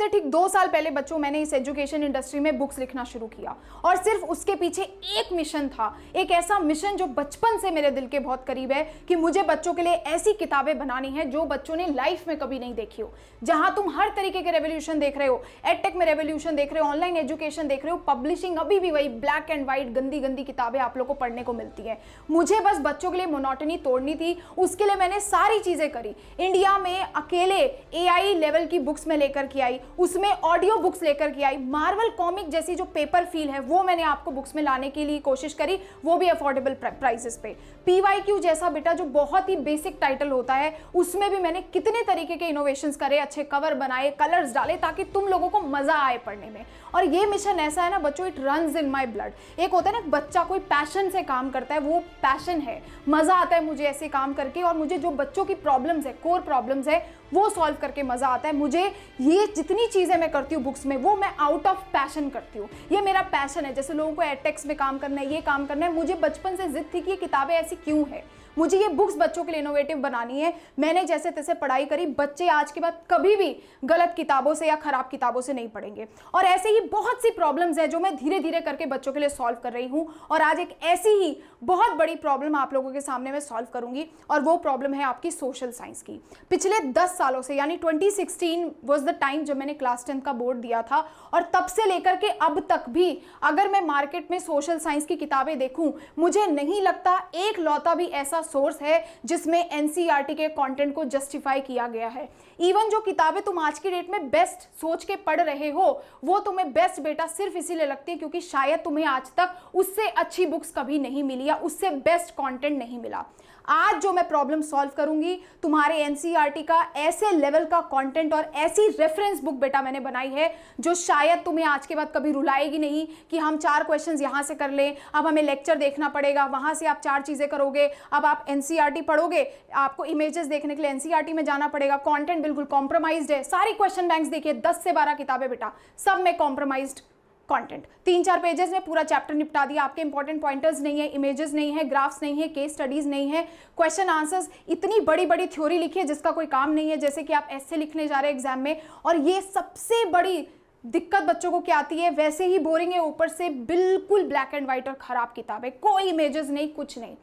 से ठीक 2 साल पहले बच्चों मैंने इस एजुकेशन इंडस्ट्री में बुक्स लिखना शुरू किया और सिर्फ उसके पीछे एक मिशन था, एक ऐसा मिशन जो बचपन से मेरे दिल के बहुत करीब है कि मुझे बच्चों के लिए ऐसी किताबें बनानी है जो बच्चों ने लाइफ में कभी नहीं देखी हो। जहां तुम हर तरीके के रेवोल्यूशन देख रहे हो, एडटेक में रेवोल्यूशन देख रहे हो, ऑनलाइन एजुकेशन देख रहे हो, पब्लिशिंग अभी भी वही ब्लैक एंड व्हाइट गंदी गंदी किताबें आप लोगों को पढ़ने को मिलती है। मुझे बस बच्चों के लिए मोनोटनी तोड़नी थी, उसके लिए मैंने सारी चीजें करी। इंडिया में अकेले एआई लेवल की बुक्स में लेकर के आई, उसमें ऑडियो बुक्स लेकर के आई, मार्वल कॉमिक जैसी जो पेपर फील है वो मैंने आपको बुक्स में लाने के लिए कोशिश करी, वो भी अफोर्डेबल प्राइसेस पे। पीवाईक्यू जैसा बेटा जो बहुत ही बेसिक टाइटल होता है उसमें भी मैंने कितने तरीके के इनोवेशंस करे, अच्छे कवर बनाए, कलर्स डाले ताकि तुम लोगों को मजा आए पढ़ने में। और ये मिशन ऐसा है ना बच्चों, it runs in my blood. एक होता है ना बच्चा कोई पैशन से काम करता है, वो पैशन है, मजा आता है मुझे ऐसे काम करके, और मुझे जो बच्चों की प्रॉब्लम्स है, कोर प्रॉब्लम्स है, वो सॉल्व करके मजा आता है। मुझे ये जितनी चीजें मैं करती हूँ बुक्स में वो मैं आउट ऑफ पैशन करती हूँ, ये मेरा पैशन है। जैसे लोगों को एडटेक्स में काम करना है, ये काम करना है, मुझे बचपन से जिद थी कि ये किताबें ऐसी क्यों है, मुझे ये बुक्स बच्चों के लिए इनोवेटिव बनानी है। मैंने जैसे तैसे पढ़ाई करी, बच्चे आज के बाद कभी भी गलत किताबों से या खराब किताबों से नहीं पढ़ेंगे। और ऐसे ही बहुत सी प्रॉब्लम्स हैं जो मैं धीरे धीरे करके बच्चों के लिए सॉल्व कर रही हूँ, और आज एक ऐसी ही बहुत बड़ी प्रॉब्लम आप लोगों के सामने मैं सॉल्व करूंगी, और वो प्रॉब्लम है आपकी सोशल साइंस की। पिछले 10 सालों से, यानी 2016 वाज द टाइम जब मैंने क्लास 10 का बोर्ड दिया था, और तब से लेकर के अब तक भी अगर मैं मार्केट में सोशल साइंस की किताबें देखूं, मुझे नहीं लगता एक लौता भी ऐसा सोर्स है जिसमें एनसीईआरटी के कंटेंट को जस्टिफाई किया गया है। इवन जो किताबें तुम आज की डेट में बेस्ट सोच के पढ़ रहे हो, वो तुम्हें बेस्ट बेटा सिर्फ इसीलिए लगती है क्योंकि शायद तुम्हें आज तक उससे अच्छी बुक्स कभी नहीं मिली या उससे बेस्ट कंटेंट नहीं मिला। आज जो मैं प्रॉब्लम सॉल्व करूंगी, तुम्हारे एनसीईआरटी का ऐसे लेवल का कंटेंट और ऐसी रेफरेंस बुक बेटा मैंने बनाई है जो शायद तुम्हें आज के बाद कभी रुलाएगी नहीं कि हम 4 क्वेश्चंस यहां से कर लें, अब हमें लेक्चर देखना पड़ेगा, वहां से आप 4 चीजें करोगे, अब आप एनसीईआरटी पढ़ोगे, आपको इमेजेस देखने के लिए एनसीईआरटी में जाना पड़ेगा, कंटेंट बिल्कुल कॉम्प्रोमाइज्ड है। सारी क्वेश्चन बैंक्स देखिए, 10 से 12 किताबें बेटा, सब में कॉम्प्रोमाइज्ड कंटेंट। 3-4 पेजेस में पूरा चैप्टर निपटा दिया, आपके इंपॉर्टेंट पॉइंटर्स नहीं है, इमेजेस नहीं है, ग्राफ्स नहीं है, केस स्टडीज नहीं है, क्वेश्चन आंसर्स, इतनी बड़ी बड़ी थ्योरी लिखी है जिसका कोई काम नहीं है, जैसे कि आप ऐसे लिखने जा रहे हैं एग्जाम में। और ये सबसे बड़ी दिक्कत बच्चों को क्या आती है, वैसे ही बोरिंग है, ऊपर से बिल्कुल ब्लैक एंड व्हाइट और खराब किताब है, कोई इमेजेस नहीं, कुछ नहीं।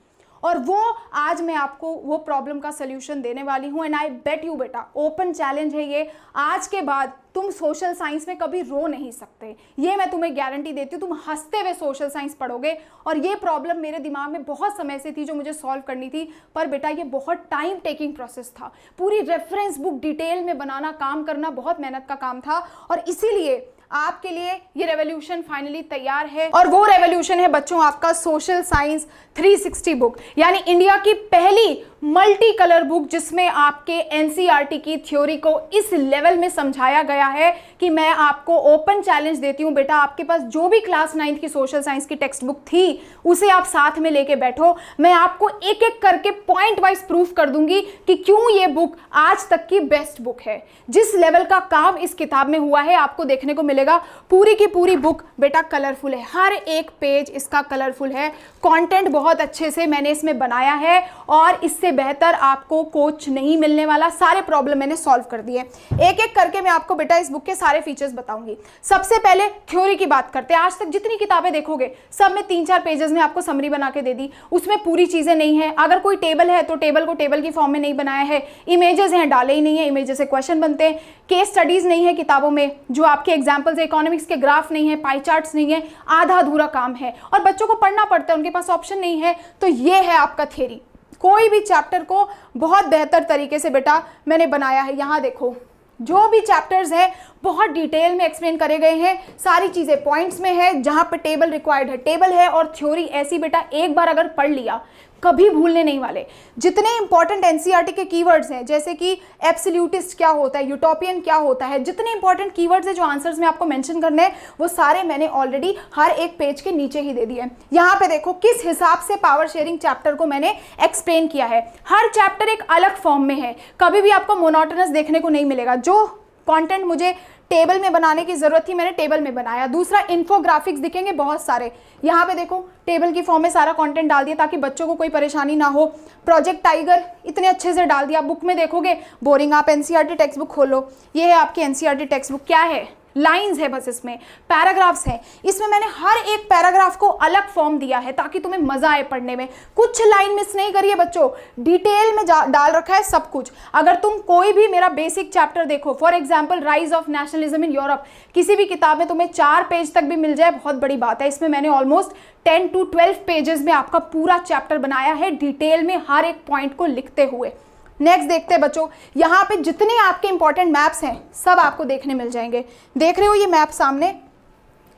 और वो आज मैं आपको वो प्रॉब्लम का सोल्यूशन देने वाली हूं, एंड आई बेट यू बेटा, ओपन चैलेंज है ये, आज के बाद तुम सोशल साइंस में कभी रो नहीं सकते, ये मैं तुम्हें गारंटी देती हूँ। तुम हंसते हुए सोशल साइंस पढ़ोगे। और ये प्रॉब्लम मेरे दिमाग में बहुत समय से थी जो मुझे सॉल्व करनी थी, पर बेटा ये बहुत टाइम टेकिंग प्रोसेस था। पूरी रेफरेंस बुक डिटेल में बनाना, काम करना बहुत मेहनत का काम था, और इसीलिए आपके लिए ये रेवोल्यूशन फाइनली तैयार है। और वो रेवोल्यूशन है बच्चों आपका सोशल साइंस 360 बुक, यानी इंडिया की पहली मल्टी कलर बुक जिसमें आपके एनसीईआरटी की थ्योरी को इस लेवल में समझाया गया है कि मैं आपको ओपन चैलेंज देती हूं बेटा, आपके पास जो भी क्लास 9th की सोशल साइंस की टेक्स्ट बुक थी उसे आप साथ में लेके बैठो, मैं आपको एक एक करके पॉइंट वाइज प्रूफ कर दूंगी कि क्यों ये बुक आज तक की बेस्ट बुक है। जिस लेवल का काम इस किताब में हुआ है आपको देखने को मिलेगा। पूरी की पूरी बुक बेटा कलरफुल है, हर एक पेज इसका कलरफुल है, कंटेंट बहुत अच्छे से मैंने इसमें बनाया है, और इससे बेहतर आपको कोच नहीं मिलने वाला। सारे प्रॉब्लम मैंने सॉल्व कर दिए। एक एक करके मैं आपको बेटा इस बुक के सारे फीचर्स बताऊंगी। सबसे पहले थ्योरी की बात करते हैं। आज तक जितनी किताबें देखोगे सब में 3-4 पेजेस में आपको समरी बना के दे दी, उसमें पूरी चीजें नहीं है। अगर कोई टेबल है तो टेबल को टेबल की फॉर्म में नहीं बनाया है, इमेजेस हैं डाले ही नहीं है, इमेजेस से क्वेश्चन बनते हैं, केस स्टडीज नहीं है किताबों में, जो आपके एग्जाम्पल्स, इकोनॉमिक्स के ग्राफ नहीं है, पाई चार्ट्स नहीं है, आधा अधूरा काम है, और बच्चों को पढ़ना पड़ता है, उनके पास ऑप्शन नहीं है। तो ये है आपका थ्योरी। कोई भी चैप्टर को बहुत बेहतर तरीके से बेटा मैंने बनाया है। यहाँ देखो, जो भी चैप्टर्स है बहुत डिटेल में एक्सप्लेन करे गए हैं, सारी चीजें पॉइंट्स में है, जहां पे टेबल रिक्वायर्ड है टेबल है, और थ्योरी ऐसी बेटा एक बार अगर पढ़ लिया कभी भूलने नहीं वाले। जितने इंपॉर्टेंट एनसीईआरटी के कीवर्ड्स हैं, जैसे कि एब्सोल्यूटिस्ट क्या होता है, यूटोपियन क्या होता है, जितने इंपॉर्टेंट कीवर्ड्स हैं जो आंसर्स में आपको मेंशन करने हैं, वो सारे मैंने ऑलरेडी हर एक पेज के नीचे ही दे दिए हैं। यहाँ पे देखो किस हिसाब से पावर शेयरिंग चैप्टर को मैंने एक्सप्लेन किया है। हर चैप्टर एक अलग फॉर्म में है, कभी भी आपको मोनोटोनस देखने को नहीं मिलेगा। जो कंटेंट मुझे टेबल में बनाने की जरूरत थी, मैंने टेबल में बनाया। दूसरा, इन्फोग्राफिक्स दिखेंगे बहुत सारे, यहाँ पे देखो टेबल की फॉर्म में सारा कंटेंट डाल दिया ताकि बच्चों को कोई परेशानी ना हो। प्रोजेक्ट टाइगर इतने अच्छे से डाल दिया। बुक में देखोगे बोरिंग, आप एनसीईआरटी टेक्स्ट बुक खोलो, ये है आपकी एनसीईआरटी टेक्स्ट बुक। क्या है, लाइंस है बस, इसमें पैराग्राफ्स हैं, इसमें मैंने हर एक पैराग्राफ को अलग फॉर्म दिया है ताकि तुम्हें मजा आए पढ़ने में। कुछ लाइन मिस नहीं करी है बच्चों, डिटेल में डाल रखा है सब कुछ। अगर तुम कोई भी मेरा बेसिक चैप्टर देखो, for example rise of nationalism in Europe, किसी भी किताब में तुम्हें 4 पेज तक भी मिल जाए बहुत बड़ी बात है। इसमें मैंने ऑलमोस्ट 10 to 12 पेजेस में आपका पूरा चैप्टर बनाया है, डिटेल में हर एक पॉइंट को लिखते हुए। नेक्स्ट देखते हैं बच्चों, यहाँ पे जितने आपके इंपॉर्टेंट मैप्स हैं सब आपको देखने मिल जाएंगे। देख रहे हो ये मैप सामने,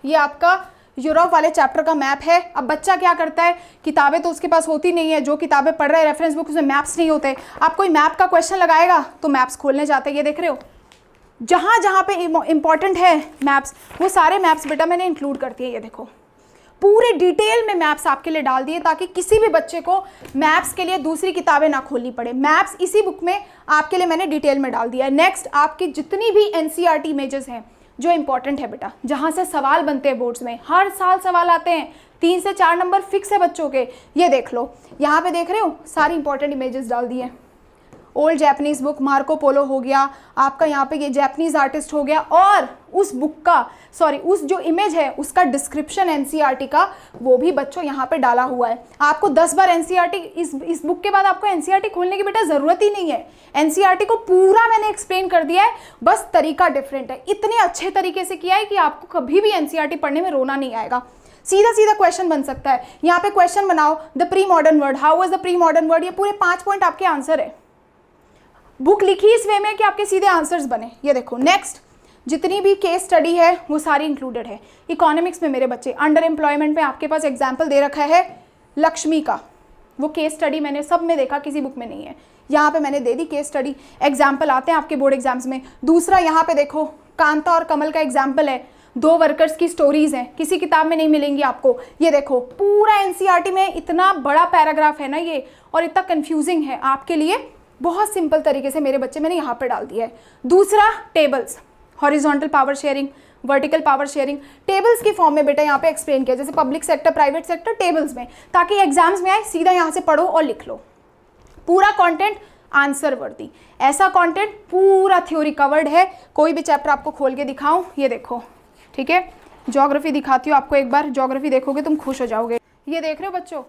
ये आपका यूरोप वाले चैप्टर का मैप है। अब बच्चा क्या करता है, किताबें तो उसके पास होती नहीं है, जो किताबें पढ़ रहा है रेफरेंस बुक उसमें मैप्स नहीं होते। आप कोई मैप का क्वेश्चन लगाएगा तो मैप्स खोलने जाते हैं। ये देख रहे हो जहाँ जहाँ पे इंपॉर्टेंट है मैप्स, वो सारे मैप्स बेटा मैंने इंक्लूड कर दिए। ये देखो पूरे डिटेल में मैप्स आपके लिए डाल दिए ताकि किसी भी बच्चे को मैप्स के लिए दूसरी किताबें ना खोलनी पड़े। मैप्स इसी बुक में आपके लिए मैंने डिटेल में डाल दिया है। नेक्स्ट, आपकी जितनी भी एनसीईआरटी इमेजेस हैं जो इंपॉर्टेंट है बेटा, जहाँ से सवाल बनते हैं बोर्ड्स में, हर साल सवाल आते हैं, 3 से 4 नंबर फिक्स है बच्चों के। ये देख लो, यहाँ पे देख रहे हो सारी इंपॉर्टेंट इमेजेस डाल दी है। Old Japanese book, Marco Polo हो गया आपका, यहाँ पे ये जैपनीज आर्टिस्ट हो गया, और उस बुक का उस जो इमेज है उसका डिस्क्रिप्शन एनसीईआरटी का वो भी बच्चों यहाँ पे डाला हुआ है। आपको 10 बार एनसीईआरटी इस बुक के बाद आपको एनसीईआरटी खोलने की बेटा ज़रूरत ही नहीं है। एनसीईआरटी को पूरा मैंने एक्सप्लेन कर दिया है, बस तरीका डिफरेंट है। इतने अच्छे तरीके से किया है कि आपको कभी भी एनसीईआरटी पढ़ने में रोना नहीं आएगा। सीधा सीधा क्वेश्चन बन सकता है। यहाँ पे क्वेश्चन बनाओ, the pre modern word, how was the pre modern word, ये पूरे 5 पॉइंट आपके आंसर है। बुक लिखी इस वे में कि आपके सीधे आंसर्स बने। ये देखो नेक्स्ट, जितनी भी केस स्टडी है वो सारी इंक्लूडेड है। इकोनॉमिक्स में मेरे बच्चे अंडर एम्प्लॉयमेंट में आपके पास एग्जाम्पल दे रखा है लक्ष्मी का, वो केस स्टडी मैंने सब में देखा, किसी बुक में नहीं है। यहाँ पे मैंने दे दी केस स्टडी, एग्जाम्पल आते हैं आपके बोर्ड एग्जाम्स में। दूसरा, यहाँ पे देखो कांता और कमल का एग्जाम्पल है, 2 वर्कर्स की स्टोरीज हैं, किसी किताब में नहीं मिलेंगी आपको। ये देखो पूरा एनसीईआरटी में इतना बड़ा पैराग्राफ है ना ये, और इतना कंफ्यूजिंग है आपके लिए, बहुत सिंपल तरीके से मेरे बच्चे मैंने यहाँ पे डाल दिया है। दूसरा, tables, horizontal power sharing, vertical power sharing, tables की फॉर्म में बेटा यहाँ पे एक्सप्लेन किया, जैसे public sector, private sector, tables में, ताकि एग्जाम्स में आए सीधा यहाँ से पढ़ो और लिख लो। पूरा कंटेंट आंसर वर्दी, ऐसा कंटेंट पूरा थ्योरी कवर्ड है। कोई भी चैप्टर आपको खोल के दिखाऊं, ये देखो, ठीक है। ज्योग्राफी दिखाती हूँ आपको एक बार, ज्योग्राफी देखोगे तुम खुश हो जाओगे। ये देख रहे हो बच्चों,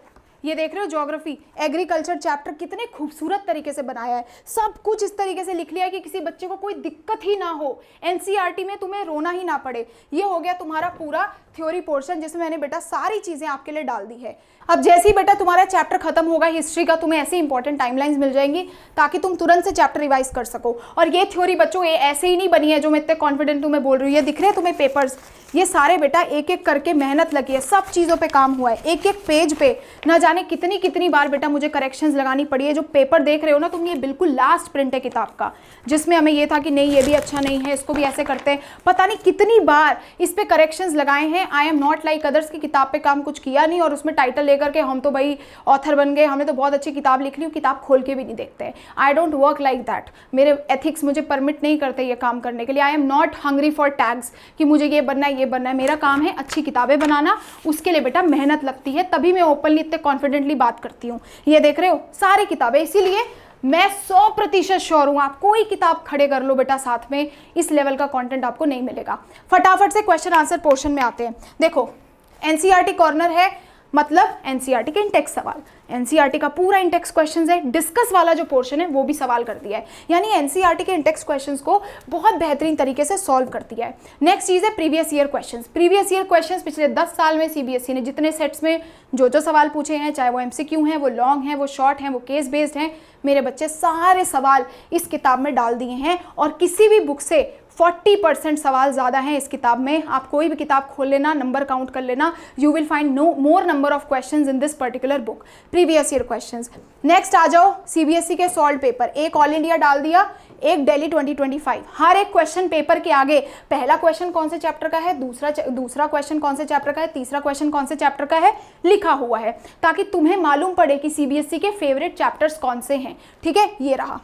ये देख रहे हो ज्योग्राफी, एग्रीकल्चर चैप्टर कितने खूबसूरत तरीके से बनाया है। सब कुछ इस तरीके से लिख लिया है कि किसी बच्चे को कोई दिक्कत ही ना हो, एनसीईआरटी में तुम्हें रोना ही ना पड़े। ये हो गया तुम्हारा पूरा थ्योरी पोर्शन, जिसमें मैंने बेटा सारी चीजें आपके लिए डाल दी है। अब जैसे ही बेटा तुम्हारा चैप्टर खत्म होगा हिस्ट्री का, तुम्हें ऐसे इंपॉर्टेंट टाइमलाइंस मिल जाएंगी ताकि तुम तुरंत से चैप्टर रिवाइज कर सको। और ये थ्योरी बच्चों ये ऐसे ही नहीं बनी है जो मैं इतने कॉन्फिडेंट तुम्हें बोल रही हूँ। ये दिख रहे हैं तुम्हें पेपर्स, ये सारे बेटा एक एक करके मेहनत लगी है, सब चीज़ों पे काम हुआ है। एक एक पेज पे ना जाने कितनी कितनी बार बेटा मुझे करेक्शंस लगानी पड़ी है। जो पेपर देख रहे हो ना तुम, ये बिल्कुल लास्ट प्रिंट है किताब का, जिसमें हमें ये था कि नहीं ये भी अच्छा नहीं है, इसको भी ऐसे करते हैं। पता नहीं कितनी बार इस पे करेक्शंस लगाए हैं। I am not like others की किताब पे काम कुछ किया नहीं और उसमें टाइटल लेकर के हम तो भाई ऑथर बन गए, हमने तो बहुत अच्छी किताब लिख ली, किताब खोल के भी नहीं देखते हैं। I don't work like that, मेरे एथिक्स मुझे परमिट नहीं करते ये काम करने के लिए। I am not hungry for tags कि मुझे ये बनना है ये बनना है। मेरा काम है अच्छी किताबें बनाना, उसके लिए बेटा मेहनत लगती है, तभी मैं ओपनली इतने कॉन्फिडेंटली बात करती हूँ। ये देख रहे हो सारी किताबें, इसीलिए मैं 100% श्योर हूँ आप कोई किताब खड़े कर लो बेटा साथ में, इस लेवल का कंटेंट आपको नहीं मिलेगा। फटाफट से क्वेश्चन आंसर पोर्शन में आते हैं। देखो एनसीईआरटी कॉर्नर है, मतलब एनसीईआरटी के इंटेक्स सवाल, एनसीईआरटी का पूरा इंटेक्स क्वेश्चंस है। डिस्कस वाला जो पोर्शन है वो भी सवाल कर दिया है, यानी एनसीईआरटी के इंटेक्स क्वेश्चंस को बहुत बेहतरीन तरीके से सॉल्व कर दिया है। नेक्स्ट चीज़ है previous year questions. Previous year questions पिछले 10 साल में सीबीएसई ने जितने सेट्स में जो सवाल पूछे हैं, चाहे वो एमसीक्यू हैं, वो लॉन्ग हैं, वो शॉर्ट हैं, वो केस बेस्ड हैं, मेरे बच्चे सारे सवाल इस किताब में डाल दिए हैं। और किसी भी बुक से 40% सवाल ज़्यादा हैं इस किताब में। आप कोई भी किताब खोल लेना, नंबर काउंट कर लेना, you will find no more number of questions in this particular book, previous year questions. Next आ जाओ सीबीएसई के सॉल्व पेपर, एक ऑल इंडिया डाल दिया, एक दिल्ली 2025। हर एक क्वेश्चन पेपर के आगे पहला क्वेश्चन कौन से चैप्टर का है, दूसरा क्वेश्चन कौन से चैप्टर का है, तीसरा क्वेश्चन कौन से चैप्टर का है, लिखा हुआ है, ताकि तुम्हें मालूम पड़े कि सीबीएसई के फेवरेट चैप्टर्स कौन से हैं। ठीक है, ये रहा।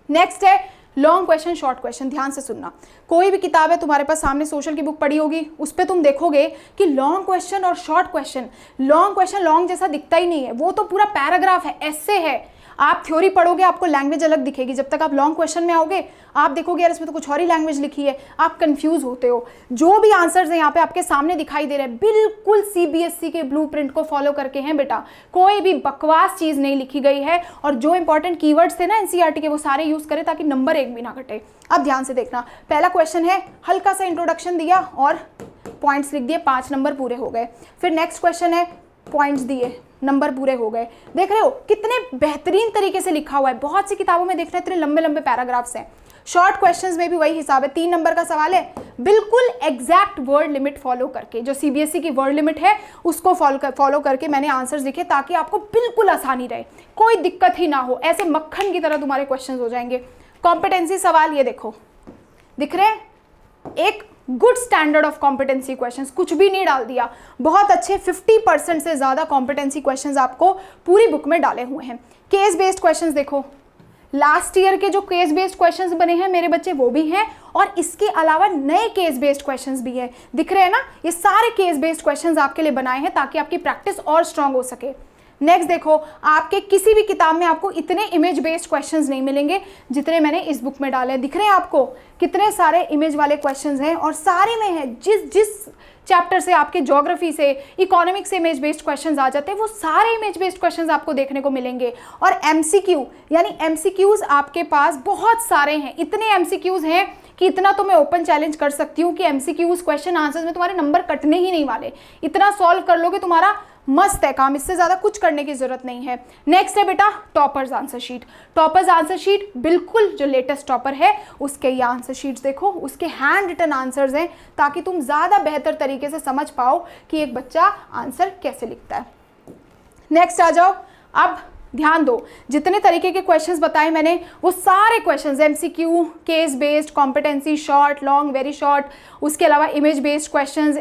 नेक्स्ट है लॉन्ग क्वेश्चन, शॉर्ट क्वेश्चन, ध्यान से सुनना। कोई भी किताब है तुम्हारे पास सामने, सोशल की बुक पढ़ी होगी, उस पर तुम देखोगे कि लॉन्ग क्वेश्चन और short question, long question long जैसा दिखता ही नहीं है, वो तो पूरा पैराग्राफ है, ऐसे है। आप थ्योरी पढ़ोगे आपको लैंग्वेज अलग दिखेगी, जब तक आप लॉन्ग क्वेश्चन में आओगे आप देखोगे यार इसमें तो कुछ और ही लैंग्वेज लिखी है, आप कंफ्यूज होते हो। जो भी आंसर्स हैं यहाँ पे आपके सामने दिखाई दे रहे हैं बिल्कुल सीबीएसई के ब्लूप्रिंट को फॉलो करके हैं बेटा, कोई भी बकवास चीज नहीं लिखी गई है। और जो इंपॉर्टेंट कीवर्ड्स थे ना एनसीईआरटी के वो सारे यूज करें ताकि नंबर एक भी ना घटे। अब ध्यान से देखना, पहला क्वेश्चन है, हल्का सा इंट्रोडक्शन दिया और पॉइंट्स लिख दिए, 5 नंबर पूरे हो गए। फिर नेक्स्ट क्वेश्चन है, पॉइंट्स दिए, नंबर पूरे हो गए। देख रहे हो कितने बेहतरीन तरीके से लिखा हुआ है, बहुत सी किताबों में देख रहे हैं इतने लंबे लंबे पैराग्राफ्स हैं। शॉर्ट क्वेश्चंस में भी वही हिसाब है, 3 नंबर का सवाल है, बिल्कुल एग्जैक्ट वर्ड लिमिट फॉलो करके, जो सीबीएसई की वर्ड लिमिट है उसको फॉलो करके मैंने आंसर्स लिखे ताकि आपको बिल्कुल आसानी रहे, कोई दिक्कत ही ना हो, ऐसे मक्खन की तरह तुम्हारे क्वेश्चन हो जाएंगे। कॉम्पिटेंसी सवाल ये देखो दिख रहे हैं, एक good standard of competency questions, कुछ भी नहीं डाल दिया, बहुत अच्छे 50% से ज्यादा कॉम्पिटेंसी क्वेश्चंस आपको पूरी बुक में डाले हुए हैं। केस बेस्ड क्वेश्चंस देखो, लास्ट ईयर के जो केस बेस्ड क्वेश्चंस बने हैं मेरे बच्चे वो भी हैं, और इसके अलावा नए केस बेस्ड क्वेश्चंस भी हैं, दिख रहे हैं ना, ये सारे केस बेस्ड क्वेश्चंस आपके लिए बनाए हैं ताकि आपकी प्रैक्टिस और स्ट्रांग हो सके। नेक्स्ट देखो, आपके किसी भी किताब में आपको इतने इमेज बेस्ड क्वेश्चंस नहीं मिलेंगे जितने मैंने इस बुक में डाले हैं। दिख रहे हैं आपको कितने सारे इमेज वाले क्वेश्चंस हैं, और सारे में है जिस चैप्टर से, आपके ज्योग्राफी से, इकोनॉमिक्स से इमेज बेस्ड क्वेश्चंस आ जाते हैं, वो सारे इमेज बेस्ड क्वेश्चंस आपको देखने को मिलेंगे। और एमसीक्यू यानी एमसीक्यूज आपके पास बहुत सारे हैं, इतने एमसीक्यूज हैं कि इतना तो मैं ओपन चैलेंज कर सकती हूँ कि एमसीक्यूज क्वेश्चन आंसर्स में तुम्हारे नंबर कटने ही नहीं वाले, इतना सॉल्व कर लोगे तुम्हारा मस्त है काम, इससे ज्यादा कुछ करने की जरूरत नहीं है। नेक्स्ट है बेटा toppers answer sheet. Toppers answer sheet बिल्कुल जो लेटेस्ट टॉपर है उसके ये आंसर शीट्स देखो, उसके हैंड रिटन आंसर्स हैं ताकि तुम ज्यादा बेहतर तरीके से समझ पाओ कि एक बच्चा आंसर कैसे लिखता है। नेक्स्ट आ जाओ, अब ध्यान दो, जितने तरीके के क्वेश्चंस बताए मैंने वो सारे questions MCQ, case based, competency, short, long, very short, उसके अलावा image based questions,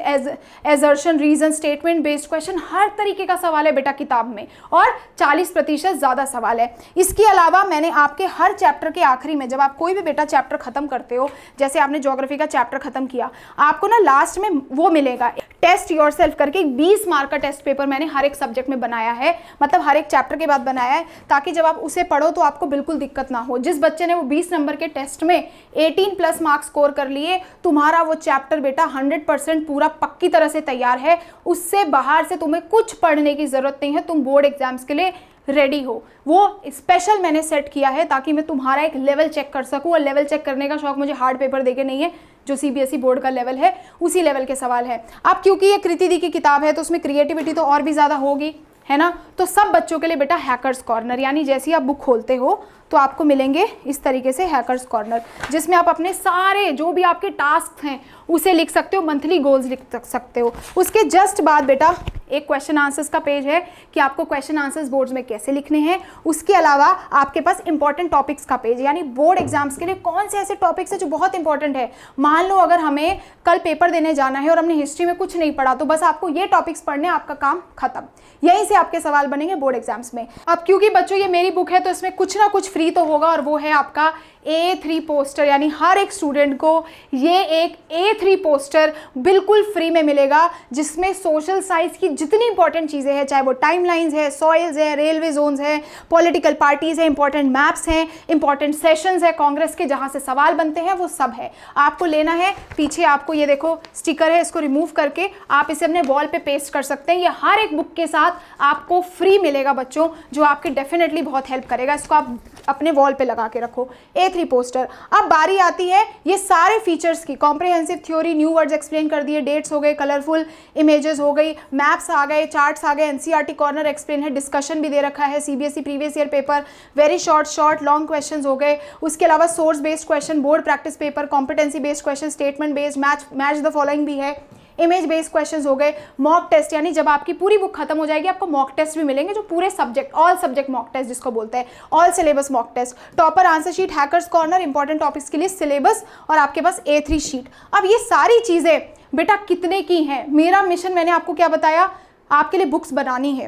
assertion, reason, statement based question, हर तरीके का सवाल है बेटा किताब में, और 40% ज़्यादा सवाल है। इसके अलावा मैंने आपके हर चैप्टर के आखिरी में, जब आप कोई भी बेटा चैप्टर खत्म करते हो, जैसे आपने ज्योग्राफी का चैप्टर खत्म किया, आपको ना लास्ट में वो मिलेगा टेस्ट योरसेल्फ करके, 20 मार्क का टेस्ट पेपर मैंने हर एक सब्जेक्ट में बनाया है, मतलब हर एक चैप्टर के बाद बनाया है, ताकि जब आप उसे पढ़ो तो आपको बिल्कुल दिक्कत ना हो। जिस बच्चे ने वो 20 नंबर के टेस्ट में 18+ मार्क्स स्कोर कर लिए, तुम्हारा वो चैप्टर बेटा 100% पूरा पक्की तरह से तैयार है, उससे बाहर से तुम्हें कुछ पढ़ने की जरूरत नहीं है, तुम बोर्ड एग्जाम्स के लिए रेडी हो। वो स्पेशल मैंने सेट किया है ताकि मैं तुम्हारा एक लेवल चेक कर सकूं, और लेवल चेक करने का शौक मुझे हार्ड पेपर देके नहीं है, जो सीबीएसई बोर्ड का लेवल है उसी लेवल के सवाल है। अब क्योंकि ये कृति दी की किताब है तो उसमें क्रिएटिविटी तो और भी ज़्यादा होगी, है ना, तो सब बच्चों के लिए बेटा हैकर्स कॉर्नर, यानी जैसे ही आप बुक खोलते हो तो आपको मिलेंगे इस तरीके से हैकर्स कॉर्नर, जिसमें आप अपने सारे जो भी आपके टास्क हैं उसे लिख सकते हो, मंथली गोल्स लिख सकते हो। उसके जस्ट बाद बेटा एक क्वेश्चन आंसर्स का पेज है कि आपको क्वेश्चन आंसर्स बोर्ड्स में कैसे लिखने हैं। उसके अलावा आपके पास इंपॉर्टेंट टॉपिक्स का पेज, यानी बोर्ड एग्जाम्स के लिए कौन से ऐसे टॉपिक्स हैं जो बहुत इंपॉर्टेंट है। मान लो अगर हमें कल पेपर देने जाना है और हमने हिस्ट्री में कुछ नहीं पढ़ा, तो बस आपको ये टॉपिक्स पढ़ने, आपका काम खत्म, यहीं से आपके सवाल बनेंगे बोर्ड एग्जाम्स में। अब क्योंकि बच्चों ये मेरी बुक है तो इसमें कुछ ना कुछ फ्री तो होगा, और वो है आपका A3 पोस्टर, यानी हर एक स्टूडेंट को ये एक A3 पोस्टर बिल्कुल फ्री में मिलेगा, जिसमें सोशल साइंस की जितनी इंपॉर्टेंट चीज़ें हैं, चाहे वो टाइमलाइंस है, सॉइल्स है, रेलवे जोन्स है, पॉलिटिकल पार्टीज है, इंपॉर्टेंट मैप्स हैं, इंपॉर्टेंट सेशंस है कांग्रेस के जहाँ से सवाल बनते हैं, वो सब है। आपको लेना है, पीछे आपको ये देखो स्टिकर है, इसको रिमूव करके आप इसे अपने वॉल पे पेस्ट कर सकते हैं। ये हर एक बुक के साथ आपको फ्री मिलेगा बच्चों, जो आपकी डेफिनेटली बहुत हेल्प करेगा। इसको आप अपने वॉल पे लगा के रखो, A3 पोस्टर। अब बारी आती है ये सारे फीचर्स की, comprehensive theory, new words explain कर दिए, डेट्स हो गए, कलरफुल इमेजेस हो गई, मैप्स आ गए, चार्ट्स आ गए, एनसीईआरटी कॉर्नर एक्सप्लेन है, डिस्कशन भी दे रखा है, CBSE previous year paper, very short long questions हो गए। उसके अलावा source based question, board practice paper, competency based question, statement based, match the following भी है, इमेज बेस्ड क्वेश्चंस हो गए, मॉक टेस्ट, यानी जब आपकी पूरी बुक खत्म हो जाएगी आपको मॉक टेस्ट भी मिलेंगे, जो पूरे subject, all subject mock test जिसको बोलते हैं, all syllabus mock test, topper answer sheet, hackers corner, important topics के लिए सिलेबस, और आपके पास A3 शीट। अब ये सारी चीज़ें बेटा कितने की हैं? मेरा मिशन मैंने आपको क्या बताया, आपके लिए बुक्स बनानी है,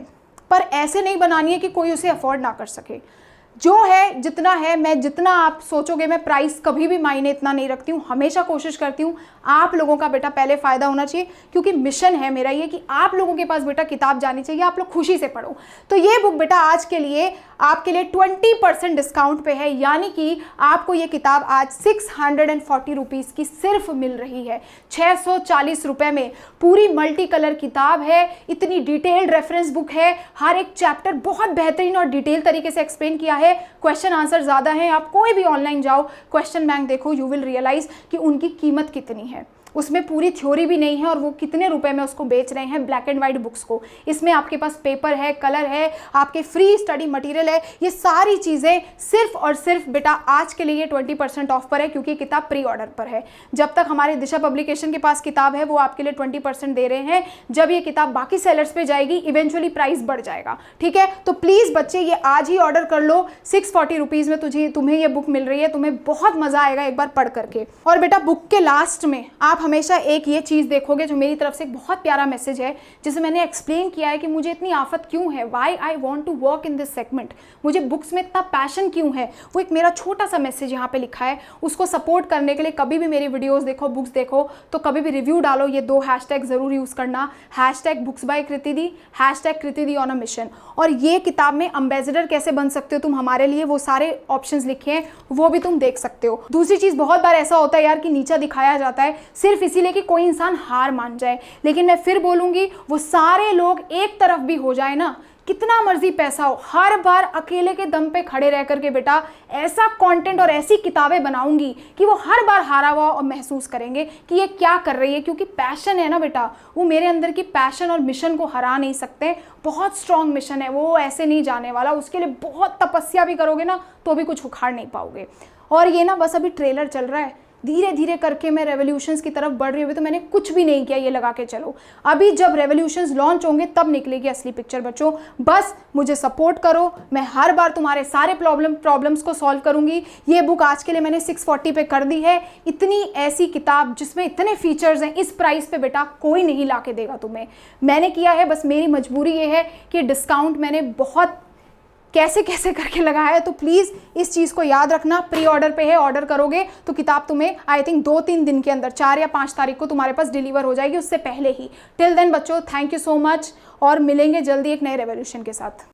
पर ऐसे नहीं बनानी है कि कोई उसे अफोर्ड ना कर सके। जो है जितना है, मैं जितना आप सोचोगे, मैं प्राइस कभी भी मायने इतना नहीं रखती हूँ, हमेशा कोशिश करती हूँ आप लोगों का बेटा पहले फ़ायदा होना चाहिए, क्योंकि मिशन है मेरा ये कि आप लोगों के पास बेटा किताब जानी चाहिए, आप लोग खुशी से पढ़ो। तो ये बुक बेटा आज के लिए आपके लिए 20% डिस्काउंट पे है, यानी कि आपको ये किताब आज 640 रुपीज़ की सिर्फ मिल रही है। 640 रुपये में पूरी मल्टी कलर किताब है, इतनी डिटेल्ड रेफरेंस बुक है, हर एक चैप्टर बहुत बेहतरीन और डिटेल तरीके से एक्सप्लेन किया है, क्वेश्चन आंसर ज़्यादा हैं। आप कोई भी ऑनलाइन जाओ, क्वेश्चन बैंक देखो, यू विल रियलाइज कि उनकी कीमत कितनी है। उसमें पूरी थ्योरी भी नहीं है और वो कितने रुपए में उसको बेच रहे हैं, ब्लैक एंड वाइट बुक्स को। इसमें आपके पास पेपर है, कलर है, आपके फ्री स्टडी मटेरियल है, ये सारी चीज़ें सिर्फ और सिर्फ बेटा आज के लिए 20% ऑफ पर है, क्योंकि किताब प्री ऑर्डर पर है। जब तक हमारे दिशा पब्लिकेशन के पास किताब है वो आपके लिए 20% दे रहे हैं। जब ये किताब बाकी सेलर्स पे जाएगी इवेंचुअली प्राइस बढ़ जाएगा, ठीक है। तो प्लीज़ बच्चे ये आज ही ऑर्डर कर लो। 640 रुपीज़ में तुम्हें ये बुक मिल रही है, तुम्हें बहुत मज़ा आएगा एक बार पढ़ करके। और बेटा बुक के लास्ट में आप हमेशा एक ये चीज़ देखोगे जो मेरी तरफ से एक बहुत प्यारा मैसेज है, जिसे मैंने एक्सप्लेन किया है कि मुझे इतनी आफत क्यों है, why I want to work in this segment, मुझे बुक्स में इतना पैशन क्यों है। वो एक मेरा छोटा सा मैसेज यहाँ पे लिखा है। उसको सपोर्ट करने के लिए कभी भी मेरी वीडियोस देखो, बुक्स देखो, तो कभी भी रिव्यू डालो, ये 2 हैशटैग ज़रूर यूज़ करना, #books by Kritidi, #Kritidi on a mission. और ये किताब में एम्बेसडर कैसे बन सकते हो तुम हमारे लिए, वो सारे ऑप्शंस लिखे हैं, वो भी तुम देख सकते हो। दूसरी चीज़, बहुत बार ऐसा होता है यार कि नीचा दिखाया जाता है सिर्फ इसीलिए कि कोई इंसान हार मान जाए, लेकिन मैं फिर बोलूंगी वो सारे लोग एक तरफ भी हो जाए ना, कितना मर्जी पैसा हो, हर बार अकेले के दम पे खड़े रह करके बेटा ऐसा कंटेंट और ऐसी किताबें बनाऊंगी कि वो हर बार हारा हुआ और महसूस करेंगे कि ये क्या कर रही है, क्योंकि पैशन है ना बेटा, वो मेरे अंदर की पैशन और मिशन को हरा नहीं सकते। बहुत स्ट्रॉन्ग मिशन है, वो ऐसे नहीं जाने वाला, उसके लिए बहुत तपस्या भी करोगे ना तो भी कुछ उखाड़ नहीं पाओगे। और ये ना बस अभी ट्रेलर चल रहा है, धीरे धीरे करके मैं रेवोल्यूशंस की तरफ बढ़ रही हूँ। तो मैंने कुछ भी नहीं किया, ये लगा के चलो, अभी जब रेवोल्यूशंस लॉन्च होंगे तब निकलेगी असली पिक्चर बच्चों। बस मुझे सपोर्ट करो, मैं हर बार तुम्हारे सारे प्रॉब्लम्स को सॉल्व करूंगी। ये बुक आज के लिए मैंने 640 पे कर दी है। इतनी ऐसी किताब जिसमें इतने फीचर्स हैं, इस प्राइस पे बेटा कोई नहीं ला के देगा तुम्हें। मैंने किया है, बस मेरी मजबूरी ये है कि डिस्काउंट मैंने बहुत कैसे कैसे करके लगाया है। तो प्लीज़ इस चीज़ को याद रखना, प्री ऑर्डर पे है, ऑर्डर करोगे तो किताब तुम्हें आई थिंक 2-3 दिन के अंदर, 4 या 5 तारीख को तुम्हारे पास डिलीवर हो जाएगी, उससे पहले ही। टिल देन बच्चों, थैंक यू सो मच, और मिलेंगे जल्दी एक नए रेवोल्यूशन के साथ।